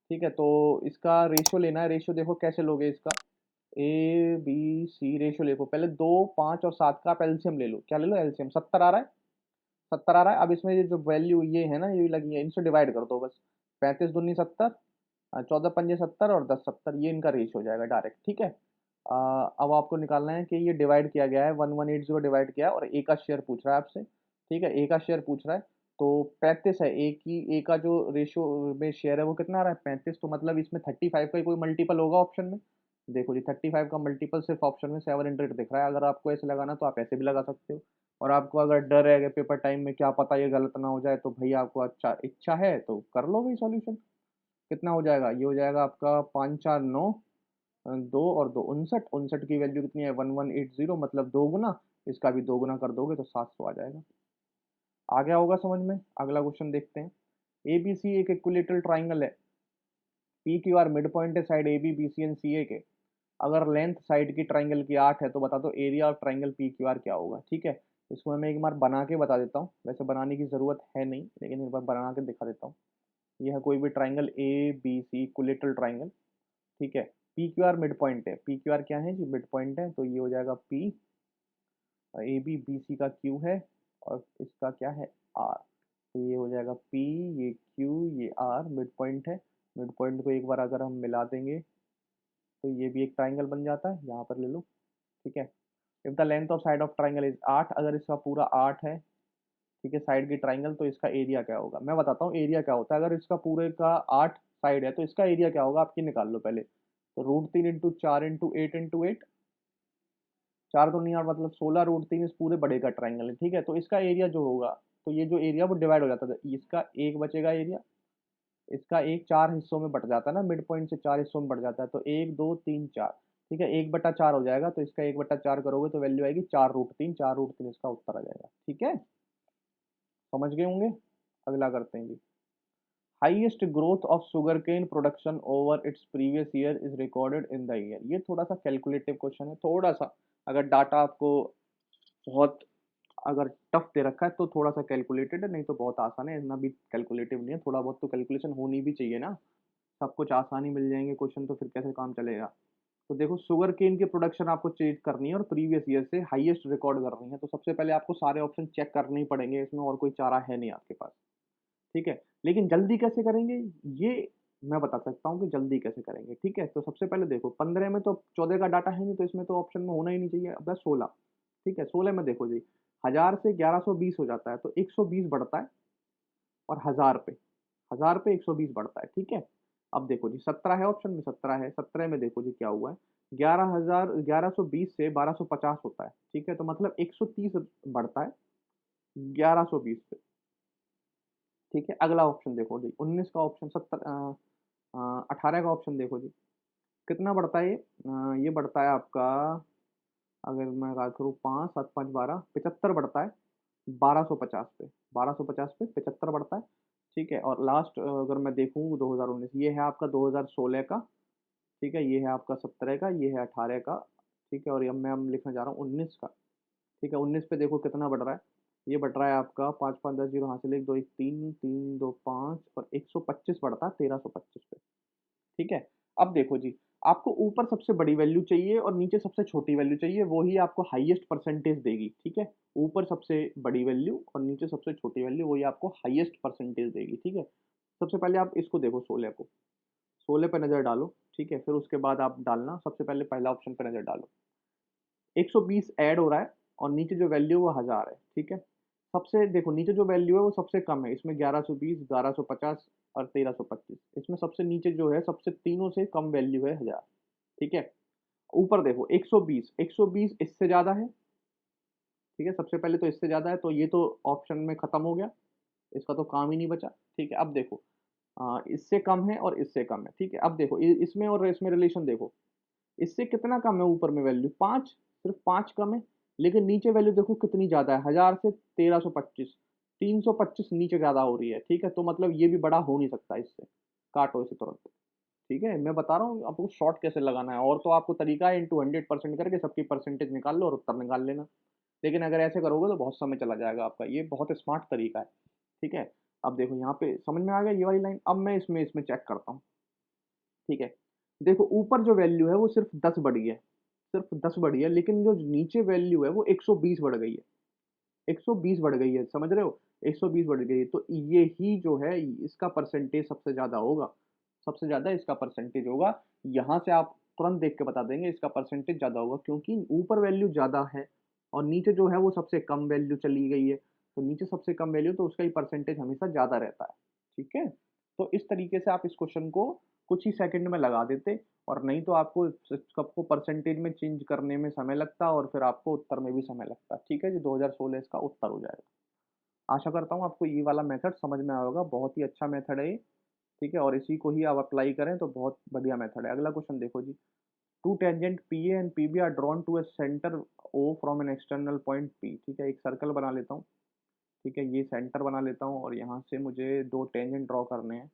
ठीक है, तो इसका रेशियो लेना है। रेशियो देखो कैसे लोगे इसका, ए बी सी रेशियो देखो, पहले 2 5 और 7 का आप एलसीएम ले लो। क्या ले लो एलसीएम, 70 आ रहा है, 70 आ रहा है। अब इसमें ये जो वैल्यू ये है ना ये लगी है, इनसे डिवाइड कर दो बस। 35 दूनी 70, 14 पंजे 70 और 10 70, ये इनका रेशियो हो जाएगा डायरेक्ट। ठीक है, अब आपको निकालना है कि ये डिवाइड किया गया है, 1180 डिवाइड किया है और ए का शेयर पूछ रहा है आपसे, ठीक है, ए का शेयर पूछ रहा है। तो 35 है, ए का जो रेशियो में शेयर है वो कितना आ रहा है, 35। तो मतलब इसमें 35 का ही कोई मल्टीपल होगा ऑप्शन में। देखो जी 35 का मल्टीपल सिर्फ ऑप्शन में 700 दिख रहा है। अगर आपको ऐसे लगाना तो आप ऐसे भी लगा सकते हो। और आपको अगर डर है कि पेपर टाइम में क्या पता ये गलत ना हो जाए, तो भैया आपको अच्छा इच्छा है तो कर लो भाई सॉल्यूशन। कितना हो जाएगा, ये हो जाएगा आपका 5 4 9, 2 और 2 59। 59 की वैल्यू कितनी है, 1180, मतलब 2 गुना। इसका भी 2 गुना कर दोगे तो 700 आ जाएगा। आ गया होगा समझ में। अगला क्वेश्चन देखते हैं। ए बी सी एक इक्विलेटरल ट्राइंगल है। P Q R mid point है side A B B C and C A के। अगर लेंथ साइड की ट्राइंगल की 8 है तो बता दो area of triangle P Q R क्या होगा। ठीक है, इसको मैं एक बार बना के बता देता हूँ। वैसे बनाने की ज़रूरत है नहीं, लेकिन एक बार बना के दिखा देता हूँ। यह है कोई भी triangle A B C equilateral triangle. ठीक है, P Q R mid point है। पी क्यू आर क्या है जी, मिड पॉइंट है। तो ये हो जाएगा P, A B B C का क्यू है और इसका क्या है आर। तो ये हो जाएगा पी, ये क्यू, ये आर, मिड पॉइंट है। मिड पॉइंट को एक बार अगर हम मिला देंगे तो ये भी एक ट्राइंगल बन जाता है, यहाँ पर ले लो। ठीक है, if the length of side of triangle is 8, अगर इसका पूरा 8 है, ठीक है, साइड की ट्राइंगल, तो इसका एरिया क्या होगा। मैं बताता हूँ एरिया क्या होता है। अगर इसका पूरे का 8 साइड है तो इसका एरिया क्या होगा, आपकी निकाल लो पहले। तो √3 × 4 × 8 × 8, 4 तो नहीं, और मतलब 16 √3 इस पूरे बड़े का ट्राइंगल है। ठीक है, तो इसका एरिया जो होगा, तो ये जो एरिया वो डिवाइड हो जाता है। इसका एक बचेगा एरिया, इसका एक 4 हिस्सों में बढ़ जाता है ना, मिड पॉइंट से 4 हिस्सों में बढ़ जाता है। तो 1 2 3 4, ठीक है, 1/4 हो जाएगा। तो इसका 1/4 करोगे तो वैल्यू आएगी 4 √3। 4 √3 इसका उत्तर आ जाएगा। ठीक है, समझ गए होंगे। अगला करते हैं जी। Highest growth of sugar cane production over its previous year is recorded in the year. ये थोड़ा सा कैलकुलेटिव क्वेश्चन है, थोड़ा सा। अगर डाटा आपको बहुत अगर टफ दे रखा है तो थोड़ा सा कैलकुलेटेड है, नहीं तो बहुत आसान है। इतना भी कैलकुलेटिव नहीं है, थोड़ा बहुत तो कैलकुलेशन होनी भी चाहिए ना। सब कुछ आसानी मिल जाएंगे क्वेश्चन तो फिर कैसे काम चलेगा। तो देखो, शुगर केन की प्रोडक्शन आपको चेक करनी है और प्रीवियस ईयर से हाईएस्ट रिकॉर्ड करनी है। तो सबसे पहले आपको सारे ऑप्शन चेक करने ही पड़ेंगे, इसमें और कोई चारा है नहीं आपके पास। ठीक है, लेकिन जल्दी कैसे करेंगे ये मैं बता सकता हूँ कि जल्दी कैसे करेंगे। ठीक है, तो सबसे पहले देखो 15 में तो 14 का डाटा है नहीं, तो इसमें तो ऑप्शन में होना ही नहीं चाहिए। अब 16, ठीक है, 16 में देखो जी, 1000 से 1120 हो जाता है तो 120 बढ़ता है। और 1000 पे 120 बढ़ता है। ठीक है, अब देखो जी 17 है ऑप्शन में, 17 है। 17 में देखो जी क्या हुआ है, 1120 से 1250 होता है। ठीक है, तो मतलब 130 बढ़ता है 1120 पे। ठीक है, अगला ऑप्शन देखो जी 19 का ऑप्शन, 18 का ऑप्शन देखो जी, कितना बढ़ता है ये। ये बढ़ता है आपका, अगर मैं बात करूँ 5 7 5 12, 75 बढ़ता है 1250 पे। 1250 पे 75 बढ़ता है। ठीक है, और लास्ट अगर मैं देखूँ 2019, ये है आपका 2016 का। ठीक है, ये है आपका 17 का, ये है 18 का। ठीक है, और ये मैं लिखने जा रहा हूँ 19 का। ठीक है, 19 पे देखो कितना बढ़ रहा है। ये बढ़ रहा है आपका 5 5 10 जीरो हासिल 1 2 1 3 3 2 5 और 125 बढ़ता है 1325 पे। ठीक है, अब देखो जी, आपको ऊपर सबसे बड़ी वैल्यू चाहिए और नीचे सबसे छोटी वैल्यू चाहिए, वो ही आपको हाईएस्ट परसेंटेज देगी। ठीक है, ऊपर सबसे बड़ी वैल्यू और नीचे सबसे छोटी वैल्यू, वही आपको हाईएस्ट परसेंटेज देगी। ठीक है, सबसे पहले आप इसको देखो, 16 को, 16 पे नज़र डालो। ठीक है, फिर उसके बाद आप डालना, सबसे पहले पहला ऑप्शन पे नज़र डालो। 120 ऐड हो रहा है और नीचे जो वैल्यू वो 1000 है। ठीक है, सबसे देखो नीचे जो वैल्यू है वो सबसे कम है, इसमें 1120 1150 और 1325। इसमें सबसे नीचे जो है, सबसे तीनों से कम वैल्यू है 1000। ठीक है, ऊपर देखो 120, 120 इससे ज़्यादा है। ठीक है, सबसे पहले तो इससे ज़्यादा है, तो ये तो ऑप्शन में ख़त्म हो गया, इसका तो काम ही नहीं बचा। ठीक है, अब देखो इससे कम है और इससे कम है। ठीक है, अब देखो इसमें और इसमें रिलेशन देखो, इससे कितना कम है ऊपर में वैल्यू, 5, सिर्फ 5 कम है। लेकिन नीचे वैल्यू देखो कितनी ज़्यादा है, 1000 से 1325, 325 नीचे ज़्यादा हो रही है। ठीक है, तो मतलब ये भी बड़ा हो नहीं सकता इससे, काटो इसे तुरंत। ठीक है, मैं बता रहा हूँ आपको शॉर्ट कैसे लगाना है, और तो आपको तरीका है इंटू 100% करके सबकी परसेंटेज निकाल लो और उत्तर निकाल लेना। लेकिन अगर ऐसे करोगे तो बहुत समय चला जाएगा आपका, ये बहुत स्मार्ट तरीका है। ठीक है, अब देखो यहाँ पे समझ में आ गया ये वाली लाइन। अब मैं इसमें इसमें चेक करता हूँ। ठीक है, देखो ऊपर जो वैल्यू है वो सिर्फ 10 बढ़ी है, सिर्फ 10 बढ़ी है, लेकिन जो नीचे वैल्यू है वो 120 बढ़ गई है। 120 बढ़ गई है, समझ रहे हो, 120 बढ़ गई है। तो ये ही जो है इसका परसेंटेज सबसे ज़्यादा होगा, सबसे ज़्यादा इसका परसेंटेज होगा। यहाँ से आप तुरंत देख के बता देंगे इसका परसेंटेज ज़्यादा होगा, क्योंकि ऊपर वैल्यू ज़्यादा है और नीचे जो है वो सबसे कम वैल्यू चली गई है। तो नीचे सबसे कम वैल्यू तो उसका ही परसेंटेज हमेशा ज़्यादा रहता है। ठीक है? तो इस तरीके से आप इस क्वेश्चन को कुछ ही सेकंड में लगा देते, और नहीं तो आपको सबको परसेंटेज में चेंज करने में समय लगता और फिर आपको उत्तर में भी समय लगता। ठीक है जी, 2016 इसका उत्तर हो जाएगा। आशा करता हूँ आपको ये वाला मेथड समझ में आया होगा, बहुत ही अच्छा मेथड है ये। ठीक है, और इसी को ही आप अप्लाई करें तो बहुत बढ़िया मेथड है। अगला क्वेश्चन देखो जी। Two tangent P A and P B are drawn to a centre O from an external point P. ठीक है, एक सर्कल बना लेता हूँ। ठीक है, ये सेंटर बना लेता हूँ और यहाँ से मुझे दो टेंजेंट ड्रॉ करने हैं,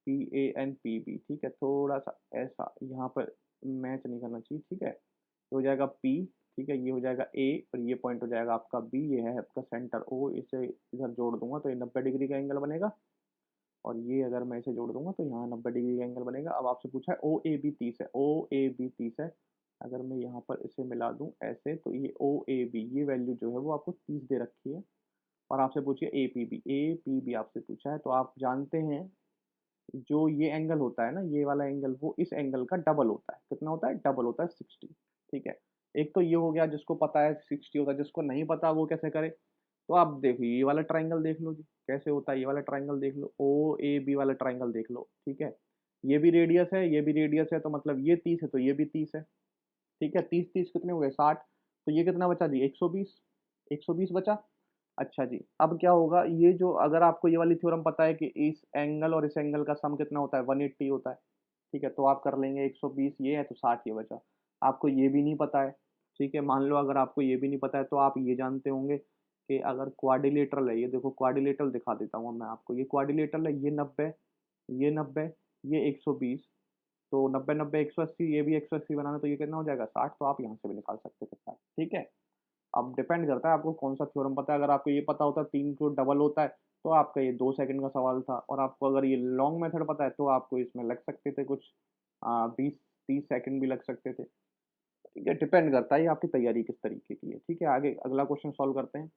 P A and P B. ठीक है, थोड़ा सा ऐसा यहाँ पर मैच नहीं करना चाहिए। ठीक है, ये हो जाएगा पी। ठीक है, ये हो जाएगा ए और ये पॉइंट हो जाएगा आपका बी। ये है आपका सेंटर ओ। इसे इधर जोड़ दूंगा तो ये 90 डिग्री का एंगल बनेगा, और ये अगर मैं इसे जोड़ दूंगा तो यहाँ 90 डिग्री का एंगल बनेगा। अब आपसे पूछा है ओ ए बी 30 है, ओ ए बी 30 है। अगर मैं यहाँ पर इसे मिला दूँ ऐसे तो ये ओ ए बी, ये वैल्यू जो है वो आपको 30 दे रखी है। और आपसे पूछिए ए पी बी आपसे पूछा है, तो आप जानते हैं जो ये एंगल होता है ना, ये वाला एंगल, वो इस एंगल का डबल होता है। कितना होता है? डबल होता है, 60। ठीक है, एक तो ये हो गया जिसको पता है 60 होता है, जिसको नहीं पता वो कैसे करे। तो आप देखो ये वाला ट्राइंगल देख लो जी, कैसे होता है। ये वाला ट्राइंगल देख लो, ओ ए बी वाला ट्राइंगल देख लो। ठीक है, ये भी रेडियस है, ये भी रेडियस है, तो मतलब ये 30 है तो ये भी 30 है। ठीक है, 30 30 कितने हो गए? 60। तो ये कितना बचा जी? 120। 120 बचा। अच्छा जी, अब क्या होगा, ये जो अगर आपको ये वाली थ्योरम पता है कि इस एंगल और इस एंगल का सम कितना होता है? 180 होता है। ठीक है, तो आप कर लेंगे 120 ये है तो 60 ये बचा। आपको ये भी नहीं पता है। ठीक है, मान लो अगर आपको ये भी नहीं पता है तो आप ये जानते होंगे कि अगर क्वाड्रिलेटरल है, ये देखो क्वाड्रिलेटरल दिखा देता हूँ मैं आपको। ये क्वाड्रिलेटरल है, ये 90, ये 90, ये 120, तो 90 90 180, ये भी 180 बनाना, तो ये कितना हो जाएगा? 60। तो आप यहाँ से भी निकाल सकते थे 60। ठीक है, अब डिपेंड करता है आपको कौन सा थ्योरम पता है। अगर आपको ये पता होता 3 को डबल होता है तो आपका ये 2 सेकंड का सवाल था, और आपको अगर ये लॉन्ग मेथड पता है तो आपको इसमें लग सकते थे कुछ 20 30 सेकंड भी लग सकते थे। ठीक है, डिपेंड करता है ये आपकी तैयारी किस तरीके की है। ठीक है, आगे अगला क्वेश्चन सॉल्व करते हैं।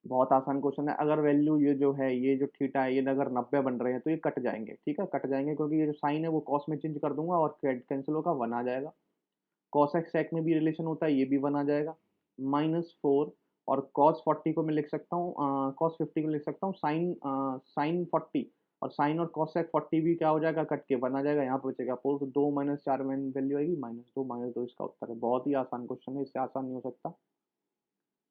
बहुत आसान क्वेश्चन है। अगर वैल्यू ये जो है, ये जो थीटा है, ये अगर 90 बन रहे हैं तो ये कट जाएंगे। ठीक है, कट जाएंगे क्योंकि ये जो साइन है वो कॉस में चेंज कर दूंगा और कैंसिल होगा, 1 आ जाएगा। कॉस एक्स सेक में भी रिलेशन होता है, ये भी 1 आ जाएगा। -4, और कॉस 40 को मैं लिख सकता हूँ, कॉस 50 को लिख सकता हूँ साइन 40, और साइन और कॉस सेक 40 भी क्या हो जाएगा? कट के 1 आ जाएगा। यहाँ पे बचेगा 4, तो 2 - 4 में वैल्यू आएगी -2 इसका उत्तर है। बहुत ही आसान क्वेश्चन है, इससे आसान नहीं हो सकता।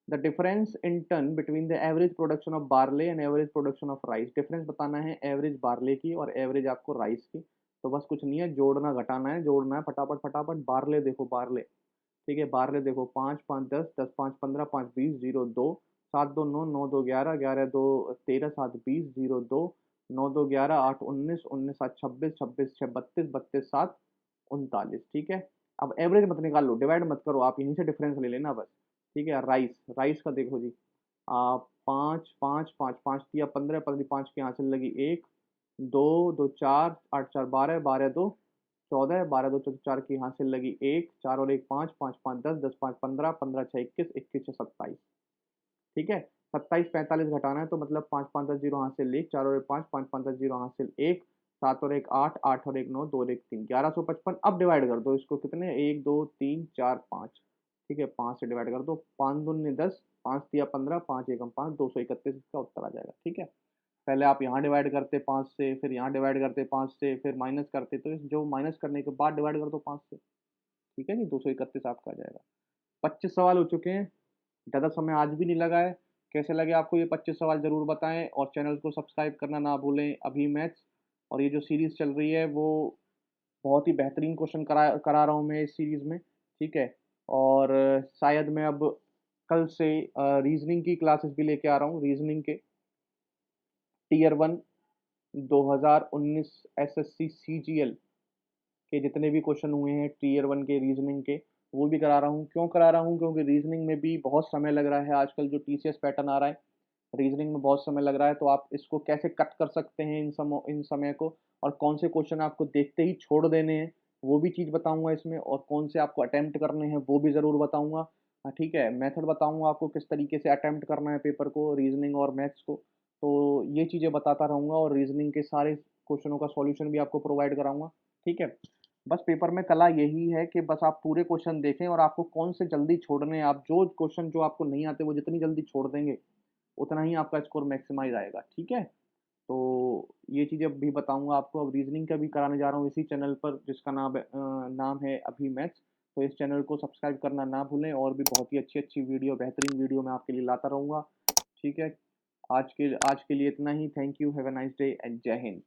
The difference in ton between the average production of barley and average production of rice. Difference बताना है एवरेज बार्ले की और एवरेज आपको राइस की। तो बस कुछ नहीं है, जोड़ना घटाना है, जोड़ना है फटाफट फटाफट। बार्ले देखो, बार्ले। ठीक है, बारले देखो, 5 5 10, 10 5 15, 5 20, 0 2, 7 2 9, 9 2 11, 11 2 13, 7 20, 0 2, 9 2 11, 8 19, 19 7 26, 26 6 32, 32 7 39। ठीक है, अब एवरेज मत निकाल लो, डिवाइड मत करो, आप यहीं से डिफरेंस ले लेना बस। ठीक है, राइस, राइस का देखो जी, 5 5 5 5 दिया 15, 15 5 की यहाँ से लगी 1 2 2 4 8 4 12, 12 2 14, 12 2 4 की यहाँ से लगी 1, 4 और 1 5, 5 5 10, 10 5 15, 15 6 21, 21 6 27। ठीक है, 27 45 घटाना है तो मतलब 5 5 10 0 हासिल 1, 4 और 1 5, 5 5 10 0 हासिल 1, 7 और 1 8, 8 और 1 9, 2 और 1 3, 1155। अब डिवाइड कर दो इसको, कितने? 1 2 3 4 5। ठीक है, 5 से डिवाइड कर दो, 5 दूनी 10, 5 दिया 15, 5 एकम 5, 231 इसका उत्तर आ जाएगा। ठीक है, पहले आप यहाँ डिवाइड करते 5 से, फिर यहाँ डिवाइड करते 5 से, फिर माइनस करते, तो इस जो माइनस करने के बाद डिवाइड कर दो 5 से। ठीक है जी, 231 आपका आ जाएगा। 25 सवाल हो चुके हैं, ज़्यादा समय आज भी नहीं लगा है। कैसे लगे आपको ये 25 सवाल ज़रूर बताएं, और चैनल को सब्सक्राइब करना ना भूलें। अभी मैथ्स और ये जो सीरीज़ चल रही है वो बहुत ही बेहतरीन क्वेश्चन करा करा रहा हूँ मैं इस सीरीज़ में। ठीक है, और शायद मैं अब कल से रीजनिंग की क्लासेस भी लेके आ रहा हूँ। रीजनिंग के टीयर 1 2019 एसएससी सीजीएल के जितने भी क्वेश्चन हुए हैं टीयर 1 के रीजनिंग के, वो भी करा रहा हूँ। क्यों करा रहा हूँ? क्योंकि रीजनिंग में भी बहुत समय लग रहा है आजकल। जो टीसीएस पैटर्न आ रहा है, रीजनिंग में बहुत समय लग रहा है, तो आप इसको कैसे कट कर सकते हैं इन समय को, और कौन से क्वेश्चन आपको देखते ही छोड़ देने हैं वो भी चीज़ बताऊंगा इसमें, और कौन से आपको अटेम्प्ट करने हैं वो भी ज़रूर बताऊंगा। ठीक है, मेथड बताऊंगा आपको किस तरीके से अटेम्प्ट करना है पेपर को, रीजनिंग और मैथ्स को। तो ये चीज़ें बताता रहूँगा, और रीजनिंग के सारे क्वेश्चनों का सॉल्यूशन भी आपको प्रोवाइड कराऊंगा। ठीक है, बस पेपर में कला यही है कि बस आप पूरे क्वेश्चन देखें और आपको कौन से जल्दी छोड़ने हैं, आप जो क्वेश्चन जो आपको नहीं आते वो जितनी जल्दी छोड़ देंगे, उतना ही आपका स्कोर मैक्सिमाइज़ आएगा, ठीक है? तो ये चीज़ें अभी बताऊँगा आपको, अब रीज़निंग का भी कराने जा रहा हूँ इसी चैनल पर जिसका नाम है अभी मैथ्स। तो इस चैनल को सब्सक्राइब करना ना भूलें और भी बहुत ही अच्छी-अच्छी वीडियो, बेहतरीन वीडियो मैं आपके लिए लाता रहूँगा, ठीक है? आज के लिए इतना ही। Thank you, have a nice day and जय हिंद।